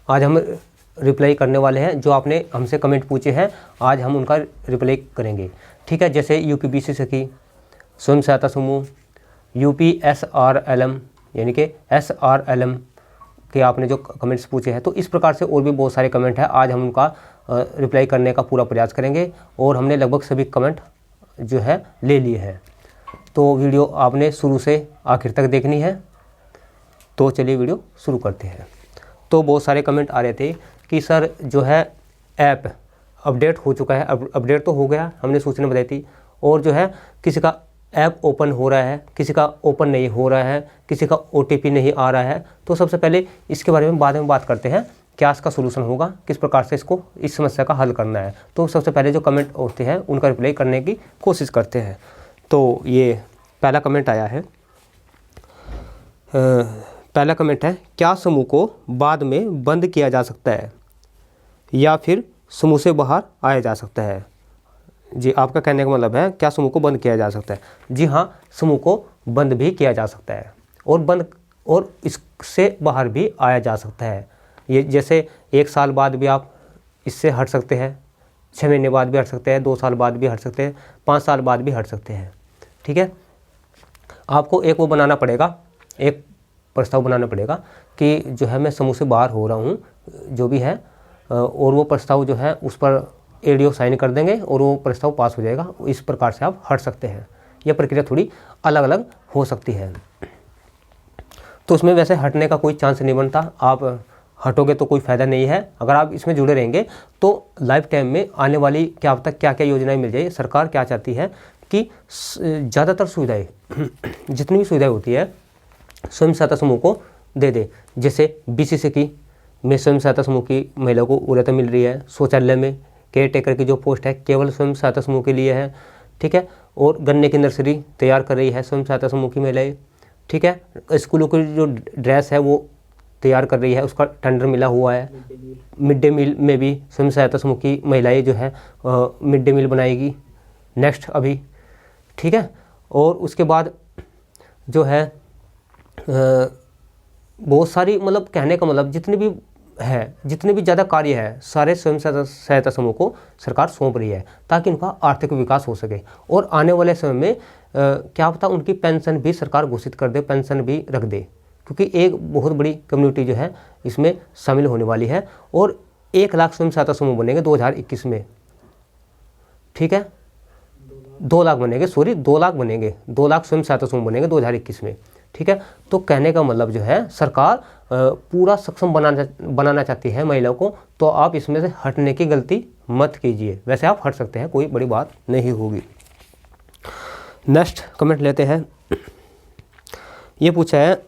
आज हम रिप्लाई करने वाले हैं। जो आपने हमसे कमेंट पूछे हैं आज हम उनका रिप्लाई करेंगे, ठीक है। जैसे यूपीबीसी सखी, स्वयं सहायता समूह, यूपीएसआरएलएम यानी कि एसआरएलएम के आपने जो कमेंट्स पूछे हैं, तो इस प्रकार से और भी बहुत सारे कमेंट हैं। आज हम उनका रिप्लाई करने का पूरा प्रयास करेंगे और हमने लगभग सभी कमेंट जो है ले लिए हैं। तो वीडियो आपने शुरू से आखिर तक देखनी है। तो चलिए वीडियो शुरू करते हैं। तो बहुत सारे कमेंट आ रहे थे कि सर जो है ऐप अपडेट हो चुका है, अपडेट तो हो गया, हमने सूचना बताई थी, और जो है किसी का ऐप ओपन हो रहा है, किसी का ओपन नहीं हो रहा है, किसी का OTP नहीं आ रहा है। तो सबसे पहले इसके बारे में बाद में बात करते हैं, क्या इसका सोल्यूशन होगा, किस प्रकार से इसको इस समस्या का हल करना है। तो सबसे पहले जो कमेंट होते हैं उनका रिप्लाई करने की कोशिश करते हैं। तो ये पहला कमेंट आया है, पहला कमेंट है, क्या समूह को बाद में बंद किया जा सकता है या फिर समूह से बाहर आया जा सकता है? जी, आपका कहने का मतलब है क्या समूह को बंद किया जा सकता है? जी हाँ, समूह को बंद भी किया जा सकता है और इससे बाहर भी आया जा सकता है। ये जैसे 1 साल बाद भी आप इससे हट सकते हैं, 6 महीने बाद भी हट सकते हैं, 2 साल बाद भी हट सकते हैं, 5 साल बाद भी हट सकते हैं, ठीक है। आपको एक वो बनाना पड़ेगा, एक प्रस्ताव बनाना पड़ेगा कि जो है मैं समूह से बाहर हो रहा हूँ जो भी है, और वो प्रस्ताव जो है उस पर ADO साइन कर देंगे और वो प्रस्ताव पास हो जाएगा। इस प्रकार से आप हट सकते हैं। यह प्रक्रिया थोड़ी अलग अलग हो सकती है। तो उसमें वैसे हटने का कोई चांस नहीं बनता, आप हटोगे तो कोई फ़ायदा नहीं है। अगर आप इसमें जुड़े रहेंगे तो लाइफ टाइम में आने वाली क्या तक क्या क्या योजनाएं मिल जाए। सरकार क्या चाहती है कि ज़्यादातर सुविधाएँ जितनी भी सुविधाएँ होती है स्वयं सहायता समूह को दे दे। जैसे BCC की में स्वयं सहायता समूह की महिलाओं को उड़ता मिल रही है, शौचालय में केयर टेकर की जो पोस्ट है केवल स्वयं सहायता समूह के लिए है, ठीक है। और गन्ने की नर्सरी तैयार कर रही है स्वयं सहायता समूह की महिलाएं, ठीक है। स्कूलों की जो ड्रेस है वो तैयार कर रही है, उसका टेंडर मिला हुआ है। मिड डे मील में भी स्वयं सहायता समूह की महिलाएं जो है मिड डे मील बनाएगी नेक्स्ट अभी, ठीक है। और उसके बाद जो है बहुत सारी, मतलब कहने का मतलब जितने भी ज़्यादा कार्य है सारे स्वयं सहायता समूह को सरकार सौंप रही है ताकि उनका आर्थिक विकास हो सके। और आने वाले समय में क्या पता उनकी पेंशन भी सरकार घोषित कर दे, पेंशन भी रख दे, क्योंकि एक बहुत बड़ी कम्युनिटी जो है इसमें शामिल होने वाली है। और 1 लाख स्वयं सहायता समूह बनेंगे 2021 में, ठीक है। 2 लाख बनेंगे, 2 लाख बनेंगे, 2 लाख स्वयं सहायता समूह बनेंगे 2021 में, ठीक है। तो कहने का मतलब जो है सरकार पूरा सक्षम बनाना चाहती है महिलाओं को। तो आप इसमें से हटने की गलती मत कीजिए। वैसे आप हट सकते हैं, कोई बड़ी बात नहीं होगी। नेक्स्ट कमेंट लेते हैं। ये पूछा है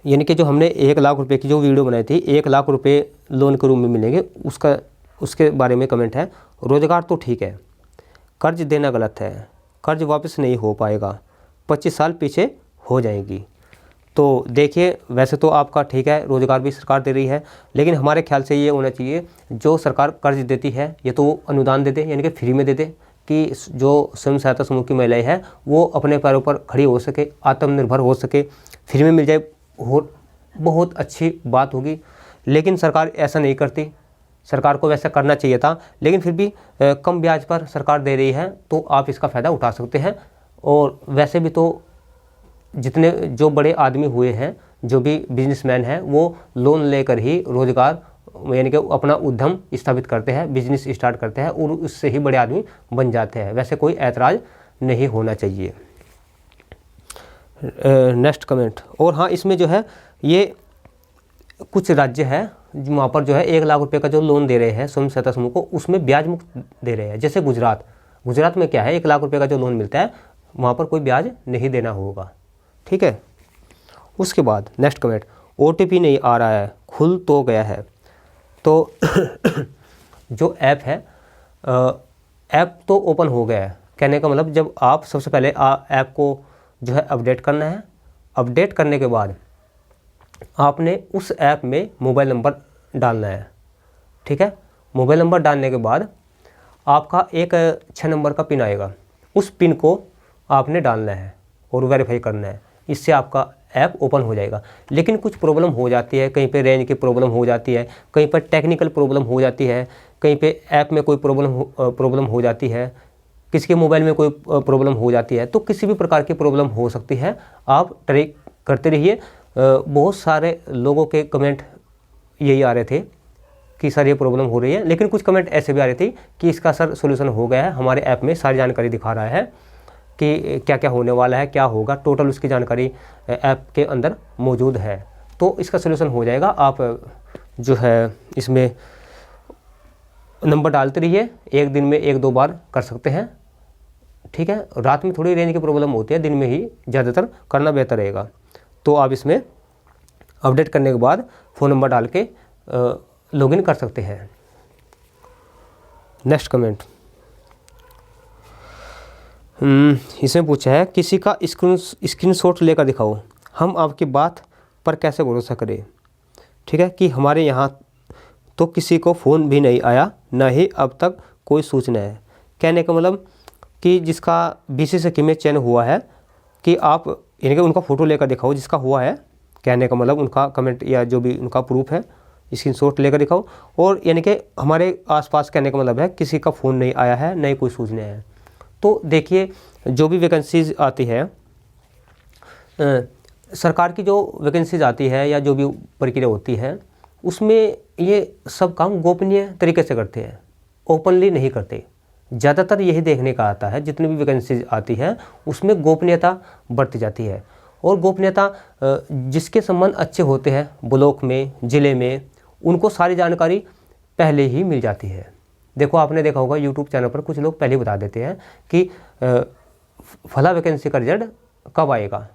यानी कि जो हमने 1 लाख रुपए की जो वीडियो बनाई थी, 1 लाख रुपए लोन के रूप में मिलेंगे, उसके बारे में कमेंट है। रोजगार तो ठीक है, कर्ज देना गलत है, कर्ज वापस नहीं हो पाएगा, 25 साल पीछे हो जाएगी। तो देखिए, वैसे तो आपका ठीक है, रोज़गार भी सरकार दे रही है, लेकिन हमारे ख्याल से ये होना चाहिए जो सरकार कर्ज देती है ये तो अनुदान दे दे, यानी कि फ्री में दे दे, कि जो स्वयं सहायता समूह की महिलाएं हैं वो अपने पैरों पर खड़ी हो सके, आत्मनिर्भर हो सके, फ्री में मिल जाए, बहुत अच्छी बात होगी। लेकिन सरकार ऐसा नहीं करती। सरकार को वैसा करना चाहिए था, लेकिन फिर भी कम ब्याज पर सरकार दे रही है तो आप इसका फ़ायदा उठा सकते हैं। और वैसे भी तो जितने जो बड़े आदमी हुए हैं, जो भी बिजनेसमैन हैं, वो लोन लेकर ही रोज़गार यानी कि अपना उद्यम स्थापित करते हैं, बिजनेस स्टार्ट करते हैं और उससे ही बड़े आदमी बन जाते हैं। वैसे कोई ऐतराज़ नहीं होना चाहिए। Next comment. और हाँ, इसमें जो है ये कुछ राज्य है वहाँ पर जो है 1 लाख रुपए का जो लोन दे रहे हैं स्वयं सहायता समूह को, उसमें ब्याज मुक्त दे रहे हैं। जैसे गुजरात में क्या है, 1 लाख रुपए का जो लोन मिलता है वहाँ पर कोई ब्याज नहीं देना होगा, ठीक है। उसके बाद नेक्स्ट कमेंट, OTP नहीं आ रहा है, खुल तो गया है। तो जो ऐप है, ऐप तो ओपन हो गया है। कहने का मतलब जब आप सबसे पहले ऐप को जो है अपडेट करना है। अपडेट करने के बाद आपने उस ऐप में मोबाइल नंबर डालना है, ठीक है। मोबाइल नंबर डालने के बाद आपका एक 6 नंबर का पिन आएगा, उस पिन को आपने डालना है और वेरीफाई करना है। इससे आपका ऐप ओपन हो जाएगा। लेकिन कुछ प्रॉब्लम हो जाती है, कहीं पे रेंज की प्रॉब्लम हो जाती है, कहीं पर टेक्निकल प्रॉब्लम हो जाती है, कहीं पे ऐप में कोई प्रॉब्लम हो जाती है, किसी के मोबाइल में कोई प्रॉब्लम हो जाती है, तो किसी भी प्रकार की प्रॉब्लम हो सकती है। आप ट्राई करते रहिए। बहुत सारे लोगों के कमेंट यही आ रहे थे कि सर ये प्रॉब्लम हो रही है, लेकिन कुछ कमेंट ऐसे भी आ रहे थे कि इसका सर सोल्यूशन हो गया है, हमारे ऐप में सारी जानकारी दिखा रहा है कि क्या क्या होने वाला है, क्या होगा, टोटल उसकी जानकारी ऐप के अंदर मौजूद है, तो इसका सोल्यूशन हो जाएगा। आप जो है इसमें नंबर डालते रहिए, एक दिन में 1-2 बार कर सकते हैं, ठीक है। रात में थोड़ी रेंज की प्रॉब्लम होती है, दिन में ही ज़्यादातर करना बेहतर रहेगा। तो आप इसमें अपडेट करने के बाद फ़ोन नंबर डाल के लॉगिन कर सकते हैं। नेक्स्ट कमेंट इसमें पूछा है, किसी का स्क्रीनशॉट लेकर दिखाओ, हम आपकी बात पर कैसे भरोसा करें। ठीक है, कि हमारे यहाँ तो किसी को फ़ोन भी नहीं आया, ना ही अब तक कोई सूचना है। कहने का मतलब कि जिसका BCCI में चयन हुआ है कि आप यानी कि उनका फ़ोटो लेकर दिखाओ जिसका हुआ है। कहने का मतलब उनका कमेंट या जो भी उनका प्रूफ है स्क्रीनशॉट लेकर दिखाओ। और यानी कि हमारे आसपास कहने का मतलब है किसी का फ़ोन नहीं आया है, नहीं कोई सूचना है। तो देखिए, जो भी वैकेंसीज आती है, सरकार की जो वैकेंसीज आती है या जो भी प्रक्रिया होती है, उसमें ये सब काम गोपनीय तरीके से करते हैं, ओपनली नहीं करते। ज़्यादातर यही देखने का आता है, जितनी भी वैकेंसीज आती है उसमें गोपनीयता बरती जाती है। और गोपनीयता जिसके संबंध अच्छे होते हैं ब्लॉक में, ज़िले में, उनको सारी जानकारी पहले ही मिल जाती है। देखो, आपने देखा होगा यूट्यूब चैनल पर कुछ लोग पहले बता देते हैं कि फला वैकेंसी का रिजल्ट कब आएगा,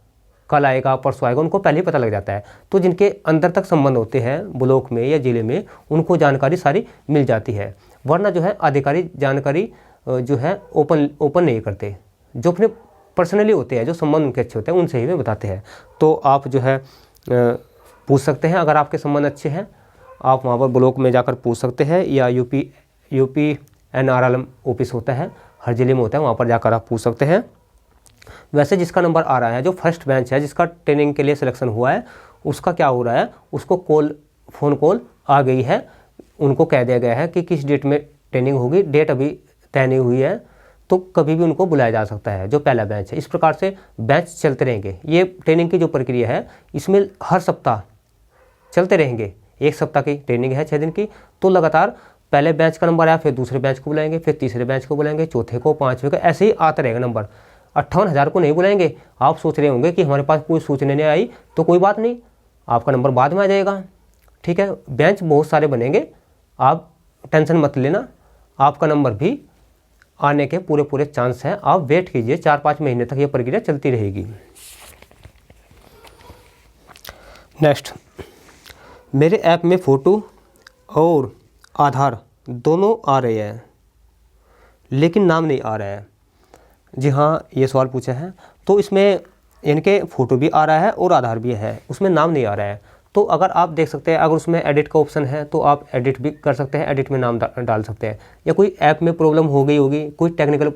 कल आएगा, परसों आएगा, उनको पहले ही पता लग जाता है। तो जिनके अंदर तक संबंध होते हैं ब्लॉक में या ज़िले में, उनको जानकारी सारी मिल जाती है। वरना जो है अधिकारी जानकारी जो है ओपन नहीं करते। जो अपने पर्सनली होते हैं, जो संबंध उनके अच्छे होते हैं, उनसे ही वे बताते हैं। तो आप जो है पूछ सकते हैं, अगर आपके संबंध अच्छे हैं आप वहाँ पर ब्लॉक में जाकर पूछ सकते हैं, या यूपी NRLM ऑफिस होता है, हर ज़िले में होता है, वहाँ पर जाकर आप पूछ सकते हैं। वैसे जिसका नंबर आ रहा है, जो फर्स्ट बेंच है, जिसका ट्रेनिंग के लिए सिलेक्शन हुआ है, उसका क्या हो रहा है, उसको फ़ोन कॉल आ गई है, उनको कह दिया गया है कि किस डेट में ट्रेनिंग होगी। डेट अभी तय नहीं हुई है, तो कभी भी उनको बुलाया जा सकता है, जो पहला बैच है। इस प्रकार से बैच चलते रहेंगे। ये ट्रेनिंग की जो प्रक्रिया है, इसमें हर सप्ताह चलते रहेंगे। 1 सप्ताह की ट्रेनिंग है 6 दिन की, तो लगातार पहले बैच का नंबर आया, फिर दूसरे बैच को बुलाएंगे, फिर तीसरे बैच को बुलाएंगे, चौथे को, 5वें को, ऐसे ही आता रहेगा नंबर। 58,000 को नहीं बुलाएंगे। आप सोच रहे होंगे कि हमारे पास कोई सूचना नहीं आई, तो कोई बात नहीं, आपका नंबर बाद में आ जाएगा। ठीक है, बेंच बहुत सारे बनेंगे, आप टेंशन मत लेना, आपका नंबर भी आने के पूरे चांस हैं। आप वेट कीजिए, 4-5 महीने तक ये प्रक्रिया चलती रहेगी। नेक्स्ट, मेरे ऐप में फ़ोटो और आधार दोनों आ रहे हैं, लेकिन नाम नहीं आ रहा है। जी हाँ, ये सवाल पूछा है। तो इसमें इनके फ़ोटो भी आ रहा है और आधार भी है, उसमें नाम नहीं आ रहा है। तो अगर आप देख सकते हैं, अगर उसमें एडिट का ऑप्शन है तो आप एडिट भी कर सकते हैं, एडिट में नाम डाल सकते हैं। या कोई ऐप में प्रॉब्लम हो गई होगी, कोई टेक्निकल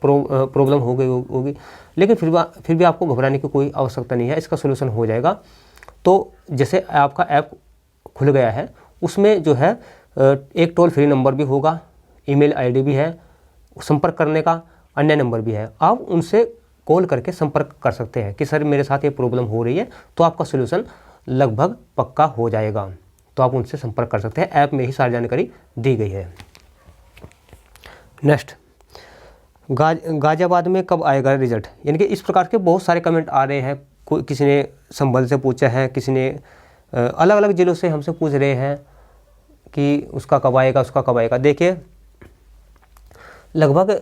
प्रॉब्लम हो गई होगी, लेकिन फिर भी आपको घबराने की कोई आवश्यकता नहीं है, इसका सोल्यूशन हो जाएगा। तो जैसे आपका ऐप खुल गया है, उसमें जो है एक टोल फ्री नंबर भी होगा, ईमेल आईडी भी है, संपर्क करने का अन्य नंबर भी है। आप उनसे कॉल करके संपर्क कर सकते हैं कि सर मेरे साथ ये प्रॉब्लम हो रही है, तो आपका सोल्यूशन लगभग पक्का हो जाएगा। तो आप उनसे संपर्क कर सकते हैं, ऐप में ही सारी जानकारी दी गई है। नेक्स्ट, गाज़ियाबाद में कब आएगा रिजल्ट, यानी कि इस प्रकार के बहुत सारे कमेंट आ रहे हैं। कोई किसी ने संभल से पूछा है, किसी ने अलग अलग ज़िलों से हमसे पूछ रहे हैं कि उसका कब आएगा, उसका कब आएगा। देखिए, लगभग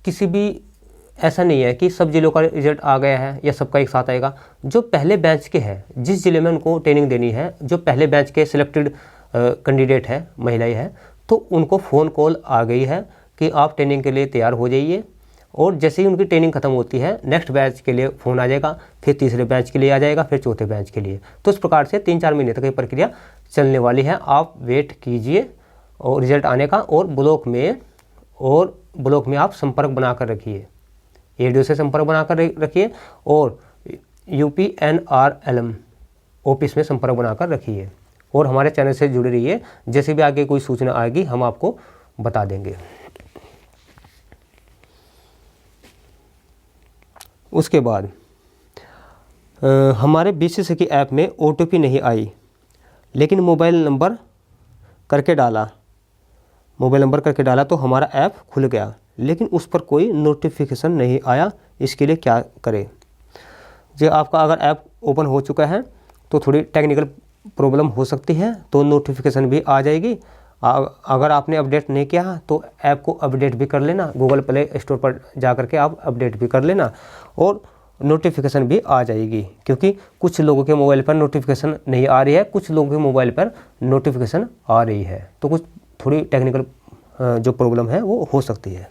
किसी भी ऐसा नहीं है कि सब जिलों का रिजल्ट आ गया है या सबका एक साथ आएगा। जो पहले बैच के हैं, जिस ज़िले में उनको ट्रेनिंग देनी है, जो पहले बैच के सिलेक्टेड कैंडिडेट है, महिलाएं हैं, तो उनको फ़ोन कॉल आ गई है कि आप ट्रेनिंग के लिए तैयार हो जाइए। और जैसे ही उनकी ट्रेनिंग खत्म होती है, नेक्स्ट बैच के लिए फ़ोन आ जाएगा, फिर तीसरे बैच के लिए आ जाएगा, फिर चौथे बैच के लिए। तो इस प्रकार से 3-4 महीने तक ये प्रक्रिया चलने वाली है। आप वेट कीजिए और रिजल्ट आने का। और ब्लॉक में आप संपर्क बनाकर रखिए, एडीओ से संपर्क बनाकर रखिए। और UPNRLM ऑफिस में संपर्क बनाकर रखिए और हमारे चैनल से जुड़े रहिए। जैसे भी आगे कोई सूचना आएगी हम आपको बता देंगे। उसके बाद हमारे BCC की ऐप में OTP नहीं आई, लेकिन मोबाइल नंबर करके डाला तो हमारा ऐप खुल गया, लेकिन उस पर कोई नोटिफिकेशन नहीं आया। इसके लिए क्या करें? जो आपका अगर ऐप ओपन हो चुका है तो थोड़ी टेक्निकल प्रॉब्लम हो सकती है, तो नोटिफिकेशन भी आ जाएगी। अगर आपने अपडेट नहीं किया तो ऐप को अपडेट भी कर लेना, गूगल प्ले स्टोर पर जा कर के आप अपडेट भी कर लेना और नोटिफिकेशन भी आ जाएगी। क्योंकि कुछ लोगों के मोबाइल पर नोटिफिकेशन नहीं आ रही है, कुछ लोगों के मोबाइल पर नोटिफिकेशन आ रही है, तो कुछ थोड़ी टेक्निकल जो प्रॉब्लम है वो हो सकती है।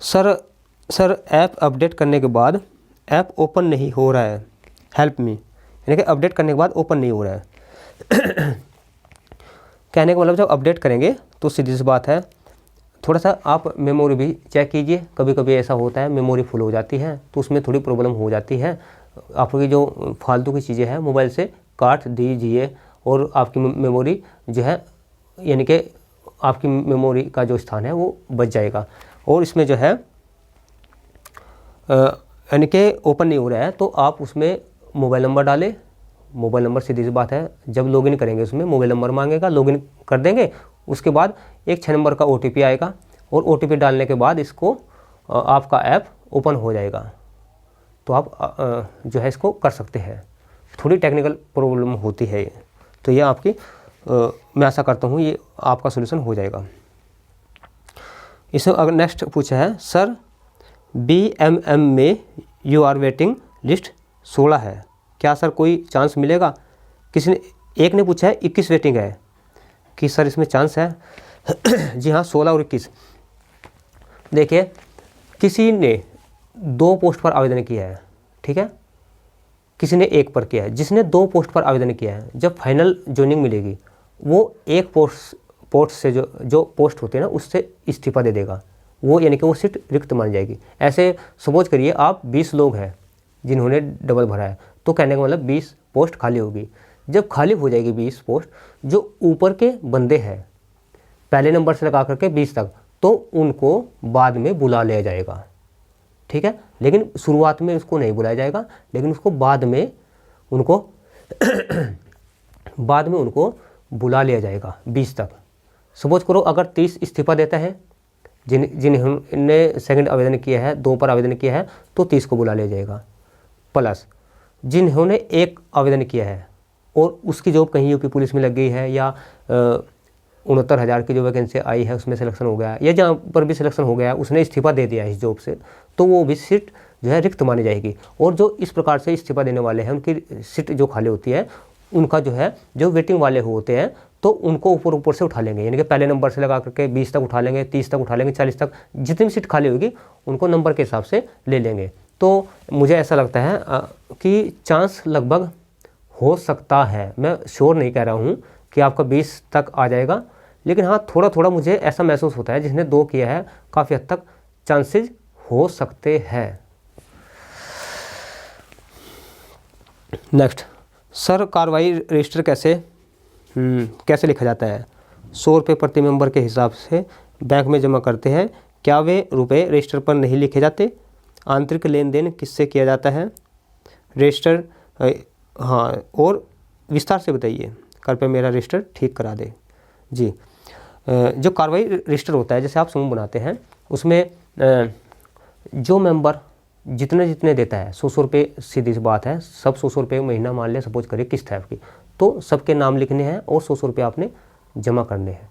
सर ऐप अपडेट करने के बाद ऐप ओपन नहीं हो रहा है, हेल्प मी। यानी कि अपडेट करने के बाद ओपन नहीं हो रहा है। कहने का मतलब जब अपडेट करेंगे तो सीधी सी बात है, थोड़ा सा आप मेमोरी भी चेक कीजिए। कभी कभी ऐसा होता है मेमोरी फुल हो जाती है तो उसमें थोड़ी प्रॉब्लम हो जाती है। आपकी जो फालतू की चीज़ें हैं मोबाइल से काट दीजिए और आपकी मेमोरी जो है, यानी कि आपकी मेमोरी का जो स्थान है वो बच जाएगा। और इसमें जो है यानी कि ओपन नहीं हो रहा है तो आप उसमें मोबाइल नंबर डालें। मोबाइल नंबर सीधी सी बात है, जब लॉगिन करेंगे उसमें मोबाइल नंबर मांगेगा, लॉगिन कर देंगे। उसके बाद एक 6 नंबर का OTP आएगा और OTP डालने के बाद इसको आपका ऐप ओपन हो जाएगा। तो आप जो है इसको कर सकते हैं। थोड़ी टेक्निकल प्रॉब्लम होती है तो ये आपकी मैं आशा करता हूँ ये आपका सोल्यूशन हो जाएगा। इसमें अगर नेक्स्ट पूछा है, सर BMM में UR वेटिंग लिस्ट 16 है, क्या सर कोई चांस मिलेगा? किसी ने एक ने पूछा है 21 वेटिंग है कि सर इसमें चांस है। जी हाँ, 16 और 21। देखिए, किसी ने 2 पोस्ट पर आवेदन किया है, ठीक है, किसी ने 1 पर किया है। जिसने 2 पोस्ट पर आवेदन किया है, जब फाइनल ज्वाइनिंग मिलेगी वो 1 पोस्ट से जो पोस्ट होती है ना उससे इस्तीफा दे देगा वो, यानी कि वो सीट रिक्त मान जाएगी। ऐसे सपोज करिए आप 20 लोग हैं जिन्होंने डबल भरा है, तो कहने का मतलब 20 पोस्ट खाली होगी। जब खाली हो जाएगी 20 पोस्ट, जो ऊपर के बंदे हैं पहले नंबर से लगा करके 20 तक, तो उनको बाद में बुला लिया जाएगा, ठीक है। लेकिन शुरुआत में उसको नहीं बुलाया जाएगा, लेकिन उसको बाद में उनको बुला लिया जाएगा 20 तक। सपोज करो अगर 30 इस्तीफा देता है, जिन्होंने सेकंड आवेदन किया है, 2 पर आवेदन किया है, तो 30 को बुला लिया जाएगा। प्लस जिन्होंने 1 आवेदन किया है और उसकी जॉब कहीं यूपी पुलिस में लग गई है या 69,000 की जो वैकेंसी आई है उसमें सिलेक्शन हो गया है, या जहाँ पर भी सिलेक्शन हो गया है उसने इस्तीफा दे दिया है इस जॉब से, तो वो भी सीट जो है रिक्त मानी जाएगी। और जो इस प्रकार से इस्तीफा देने वाले हैं उनकी सीट जो खाली होती है, उनका जो है जो वेटिंग वाले होते हैं तो उनको ऊपर से उठा लेंगे, यानी कि पहले नंबर से लगा करके 20 तक उठा लेंगे, 30 तक उठा लेंगे, 40 तक, जितनी सीट खाली होगी उनको नंबर के हिसाब से ले लेंगे। तो मुझे ऐसा लगता है कि चांस लगभग हो सकता है, मैं श्योर नहीं कह रहा हूँ कि आपका 20 तक आ जाएगा, लेकिन हाँ थोड़ा थोड़ा मुझे ऐसा महसूस होता है जिसने 2 किया है काफ़ी हद तक चांसेस हो सकते हैं। नेक्स्ट, सर कार्रवाई रजिस्टर कैसे लिखा जाता है? 100 रुपये प्रति मेंबर के हिसाब से बैंक में जमा करते हैं, क्या वे रुपए रजिस्टर पर नहीं लिखे जाते? आंतरिक लेन देन किससे किया जाता है? रजिस्टर हाँ, और विस्तार से बताइए, कृपया मेरा रजिस्टर ठीक करा दे। जी, जो कार्रवाई रजिस्टर होता है, जैसे आप समूह बनाते हैं उसमें जो मेंबर जितने देता है 100 रुपये, सीधी सी बात है, सब 100 रुपये महीना मान लें, सपोज करिए किस्त है आपकी, तो सबके नाम लिखने हैं और 100 रुपये आपने जमा करने हैं।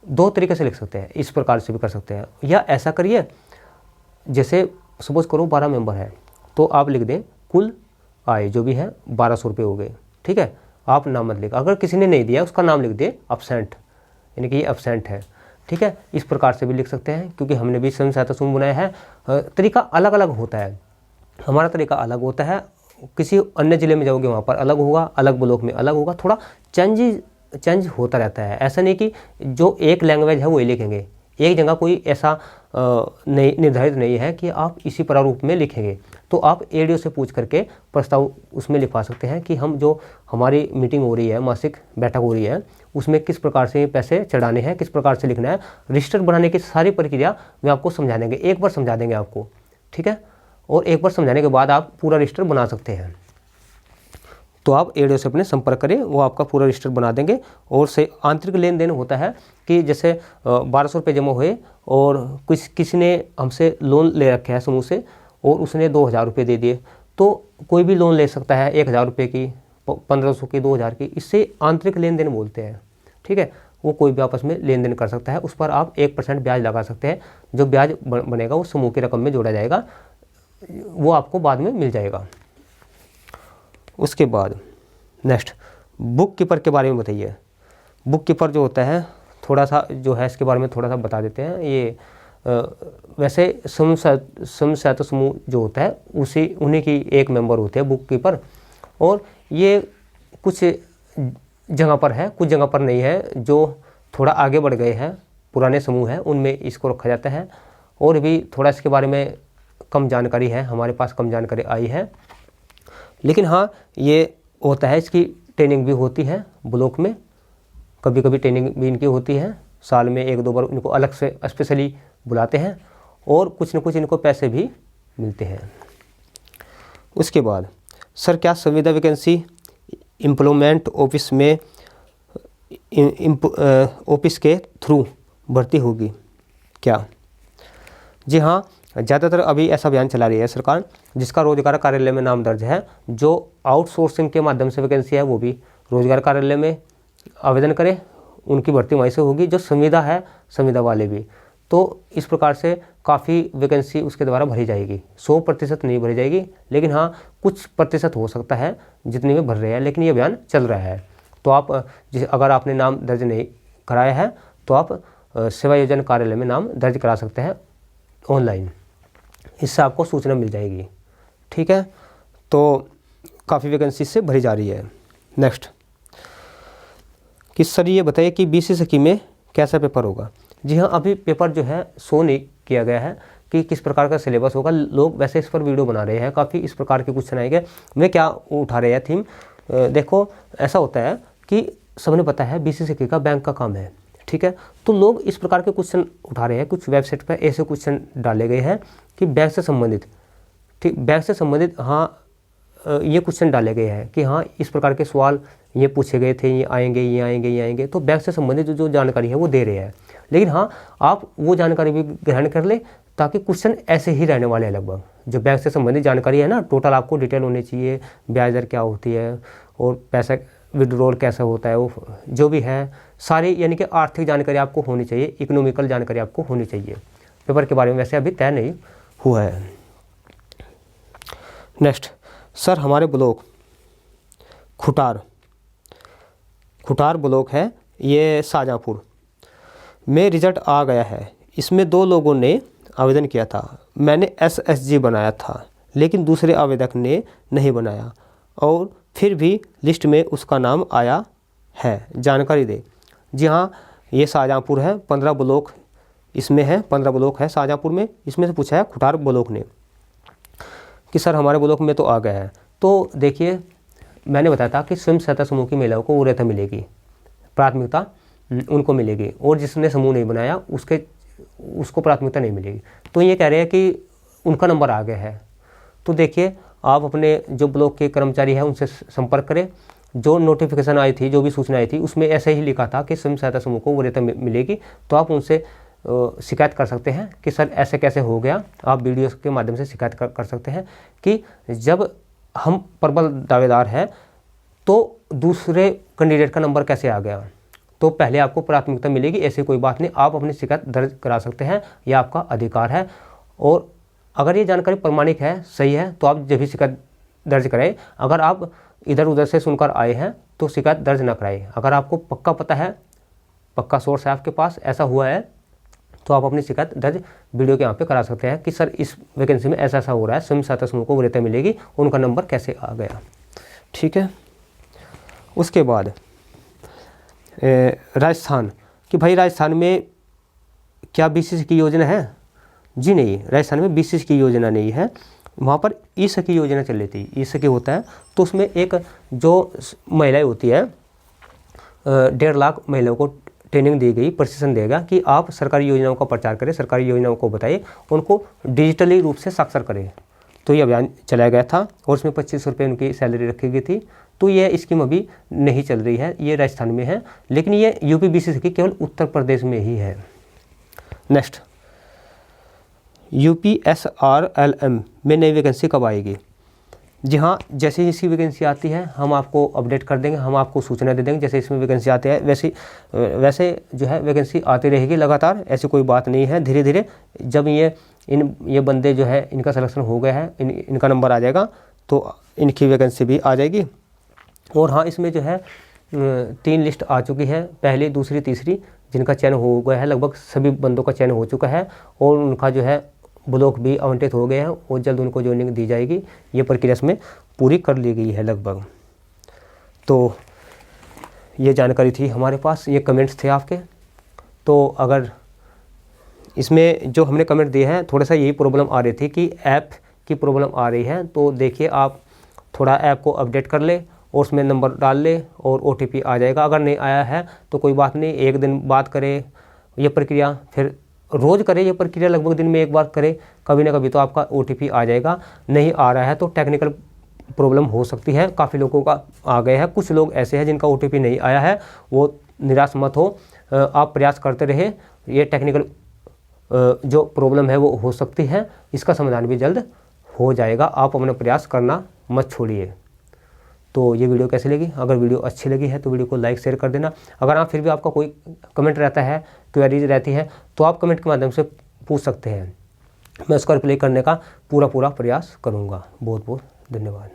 2 तरीके से लिख सकते हैं, इस प्रकार से भी कर सकते हैं, या ऐसा करिए, जैसे सपोज करो 12 मेंबर है तो आप लिख दें कुल आय जो भी है 1200 रुपये हो गए, ठीक है, आप नाम मत लिख। अगर किसी ने नहीं दिया उसका नाम लिख दे एब्सेंट, यानी कि ये एब्सेंट है, ठीक है। इस प्रकार से भी लिख सकते हैं, क्योंकि हमने भी स्वयं सहायता समूह बनाया है। तरीका अलग अलग होता है, हमारा तरीका अलग होता है, किसी अन्य ज़िले में जाओगे वहाँ पर अलग होगा, अलग ब्लॉक में अलग होगा, थोड़ा चेंज होता रहता है। ऐसा नहीं कि जो एक लैंग्वेज है वही लिखेंगे, एक जगह कोई ऐसा नहीं निर्धारित नहीं है कि आप इसी प्रारूप में लिखेंगे। तो आप एडीओ से पूछ करके प्रस्ताव उसमें लिखवा सकते हैं कि हम जो हमारी मीटिंग हो रही है, मासिक बैठक हो रही है, उसमें किस प्रकार से पैसे चढ़ाने हैं, किस प्रकार से लिखना है। रजिस्टर बनाने की सारी प्रक्रिया वे आपको समझा देंगे, एक बार समझा देंगे आपको, ठीक है। और एक बार समझाने के बाद आप पूरा रजिस्टर बना सकते हैं। तो आप एडीओ से अपने संपर्क करें, वो आपका पूरा रजिस्टर बना देंगे। और से आंतरिक लेन देन होता है कि जैसे 1200 रुपये जमा हुए और किसी ने हमसे लोन ले रखा है समूह से और उसने 2000 रुपये दे दिए, तो कोई भी लोन ले सकता है 1000 रुपये की, 1500 की, 2000 की, इससे आंतरिक लेन देन बोलते हैं, ठीक है। वो कोई भी आपस में लेन देन कर सकता है, उस पर आप 1% ब्याज लगा सकते हैं। जो ब्याज बनेगा वो समूह की रकम में जोड़ा जाएगा, वो आपको बाद में मिल जाएगा। उसके बाद नेक्स्ट बुक कीपर के बारे में बताइए। बुक कीपर जो होता है, थोड़ा सा जो है इसके बारे में थोड़ा सा बता देते हैं। ये वैसे समूह सहायता समूह जो होता है उन्हीं की एक मेंबर होते हैं बुक कीपर। और ये कुछ जगह पर है, कुछ जगह पर नहीं है। जो थोड़ा आगे बढ़ गए हैं, पुराने समूह हैं, उनमें इसको रखा जाता है। और भी थोड़ा इसके बारे में कम जानकारी है, हमारे पास कम जानकारी आई है। लेकिन हाँ, ये होता है, इसकी ट्रेनिंग भी होती है ब्लॉक में, कभी कभी ट्रेनिंग भी इनकी होती है। साल में 1-2 बार इनको अलग से स्पेशली बुलाते हैं और कुछ न कुछ इनको पैसे भी मिलते हैं। उसके बाद सर, क्या संविदा वैकेंसी एम्प्लॉयमेंट ऑफिस में ऑफिस के थ्रू भर्ती होगी क्या? जी हाँ, ज़्यादातर अभी ऐसा अभियान चला रही है सरकार, जिसका रोजगार कार्यालय में नाम दर्ज है। जो आउटसोर्सिंग के माध्यम से वैकेंसी है वो भी रोजगार कार्यालय में आवेदन करें, उनकी भर्ती वहीं से होगी। जो संविदा है, संविदा वाले भी। तो इस प्रकार से काफ़ी वैकेंसी उसके द्वारा भरी जाएगी। 100% नहीं भरी जाएगी, लेकिन हाँ कुछ प्रतिशत हो सकता है जितनी में भर रहे हैं, लेकिन ये अभियान चल रहा है। तो आप अगर आपने नाम दर्ज नहीं कराया है तो आप सेवा योजना कार्यालय में नाम दर्ज करा सकते हैं ऑनलाइन, इससे आपको सूचना मिल जाएगी, ठीक है। तो काफ़ी वैकेंसी से भरी जा रही है। नेक्स्ट कि सर ये बताइए कि बीसी सखी में कैसा पेपर होगा? जी हाँ, अभी पेपर जो है शो नहीं किया गया है कि किस प्रकार का सिलेबस होगा। लोग वैसे इस पर वीडियो बना रहे हैं, काफ़ी इस प्रकार के क्वेश्चन आएंगे। वे क्या उठा रहे हैं थीम, देखो ऐसा होता है कि सबने पता है बीसी सखी का बैंक का काम है, ठीक है। तो लोग इस प्रकार के क्वेश्चन उठा रहे हैं। कुछ वेबसाइट पर ऐसे क्वेश्चन डाले गए हैं कि बैंक से संबंधित, ठीक, बैंक से संबंधित, हाँ ये क्वेश्चन डाले गए हैं कि हाँ इस प्रकार के सवाल ये पूछे गए थे, ये आएंगे, ये आएंगे, ये आएंगे। तो बैंक से संबंधित जो जानकारी है वो दे रहे हैं। लेकिन हाँ, आप वो जानकारी भी ग्रहण कर ले, ताकि क्वेश्चन ऐसे ही रहने वाले हैं लगभग। जो बैंक से संबंधित जानकारी है ना, टोटल आपको डिटेल होनी चाहिए, ब्याज दर क्या होती है और पैसा विड्रॉल कैसा होता है, वो जो भी है सारी, यानी कि आर्थिक जानकारी आपको होनी चाहिए, इकोनॉमिकल जानकारी आपको होनी चाहिए। पेपर के बारे में वैसे अभी तय नहीं हुआ है। नेक्स्ट सर, हमारे ब्लॉक खुटार ब्लॉक है, ये शाहजहाँपुर में रिजल्ट आ गया है। इसमें 2 लोगों ने आवेदन किया था। मैंने SSG बनाया था, लेकिन दूसरे आवेदक ने नहीं बनाया और फिर भी लिस्ट में उसका नाम आया है, जानकारी दे। जी हाँ, ये शाहजहाँपुर है, 15 ब्लॉक इसमें है, 15 ब्लॉक है शाहजहाँपुर में। इसमें से पूछा है खुटार ब्लॉक ने कि सर हमारे ब्लॉक में तो आ गया है। तो देखिए, मैंने बताया था कि स्वयं सहायता समूह की महिलाओं को वरीयता मिलेगी, प्राथमिकता उनको मिलेगी, और जिसने समूह नहीं बनाया उसको प्राथमिकता नहीं मिलेगी। तो ये कह रहे हैं कि उनका नंबर आ गया है। तो देखिए, आप अपने जो ब्लॉक के कर्मचारी हैं उनसे संपर्क करें। जो नोटिफिकेशन आई थी, जो भी सूचना आई थी, उसमें ऐसे ही लिखा था कि स्वयं सहायता समूह को वरीयता मिलेगी। तो आप उनसे शिकायत कर सकते हैं कि सर ऐसे कैसे हो गया। आप वीडियो के माध्यम से शिकायत कर सकते हैं कि जब हम प्रबल दावेदार हैं तो दूसरे कैंडिडेट का नंबर कैसे आ गया। तो पहले आपको प्राथमिकता मिलेगी, ऐसी कोई बात नहीं। आप अपनी शिकायत दर्ज करा सकते हैं, यह आपका अधिकार है। और अगर ये जानकारी प्रमाणिक है, सही है, तो आप जब भी शिकायत दर्ज कराएं। अगर आप इधर उधर से सुनकर आए हैं तो शिकायत दर्ज न कराएं। अगर आपको पक्का पता है, पक्का सोर्स है आपके पास, ऐसा हुआ है, तो आप अपनी शिकायत दर्ज वीडियो के यहाँ पे करा सकते हैं कि सर इस वैकेंसी में ऐसा ऐसा हो रहा है, स्वयं सहायता समूह को वरीयता मिलेगी, उनका नंबर कैसे आ गया, ठीक है। उसके बाद राजस्थान कि भाई राजस्थान में क्या BCC की योजना है? जी नहीं, राजस्थान में BCC की योजना नहीं है। वहाँ पर ई-सखी योजना चल रही थी। ई-सखी होता है तो उसमें एक जो महिलाएं होती है 1.5 लाख महिलाओं को ट्रेनिंग दी गई, प्रशिक्षण देगा कि आप सरकारी योजनाओं का प्रचार करें, सरकारी योजनाओं को बताइए, उनको डिजिटली रूप से साक्षर करें। तो ये अभियान चलाया गया था और उसमें 25 रुपये उनकी सैलरी रखी गई थी। तो ये स्कीम अभी नहीं चल रही है, ये राजस्थान में है, लेकिन ये यूपी BCC की केवल उत्तर प्रदेश में ही है। नेक्स्ट, UPSRLM में नई वैकेंसी कब आएगी? जी हाँ, जैसे ही इसकी वैकेंसी आती है हम आपको अपडेट कर देंगे, हम आपको सूचना दे देंगे। जैसे इसमें वैकेंसी आती है वैसे जो है वैकेंसी आती रहेगी लगातार, ऐसी कोई बात नहीं है। धीरे धीरे जब ये बंदे जो है इनका सिलेक्शन हो गया है, इनका नंबर आ जाएगा तो इनकी वैकेंसी भी आ जाएगी। और हाँ, इसमें जो है 3 लिस्ट आ चुकी है, पहली, दूसरी, तीसरी, जिनका चयन हो गया है। लगभग सभी बंदों का चयन हो चुका है और उनका जो है ब्लॉक भी आवंटित हो गए हैं और जल्द उनको ज्वाइनिंग दी जाएगी। ये प्रक्रिया इसमें पूरी कर ली गई है लगभग। तो ये जानकारी थी हमारे पास, ये कमेंट्स थे आपके। तो अगर इसमें जो हमने कमेंट दिए हैं, थोड़ा सा यही प्रॉब्लम आ रही थी कि ऐप की प्रॉब्लम आ रही है। तो देखिए, आप थोड़ा ऐप को अपडेट कर ले और उसमें नंबर डाल ले और OTP आ जाएगा। अगर नहीं आया है तो कोई बात नहीं, एक दिन बाद करें ये प्रक्रिया, फिर रोज़ करें ये प्रक्रिया, लगभग दिन में एक बार करें, कभी ना कभी तो आपका OTP आ जाएगा। नहीं आ रहा है तो टेक्निकल प्रॉब्लम हो सकती है। काफ़ी लोगों का आ गया है, कुछ लोग ऐसे हैं जिनका OTP नहीं आया है, वो निराश मत हो, आप प्रयास करते रहे। ये टेक्निकल जो प्रॉब्लम है वो हो सकती है, इसका समाधान भी जल्द हो जाएगा। आप अपना प्रयास करना मत छोड़िए। तो ये वीडियो कैसी लगी? अगर वीडियो अच्छी लगी है तो वीडियो को लाइक शेयर कर देना। अगर आप फिर भी आपका कोई कमेंट रहता है, क्वेरीज रहती है, तो आप कमेंट के माध्यम से पूछ सकते हैं। मैं उसका रिप्लाई करने का पूरा प्रयास करूँगा। बहुत बहुत धन्यवाद।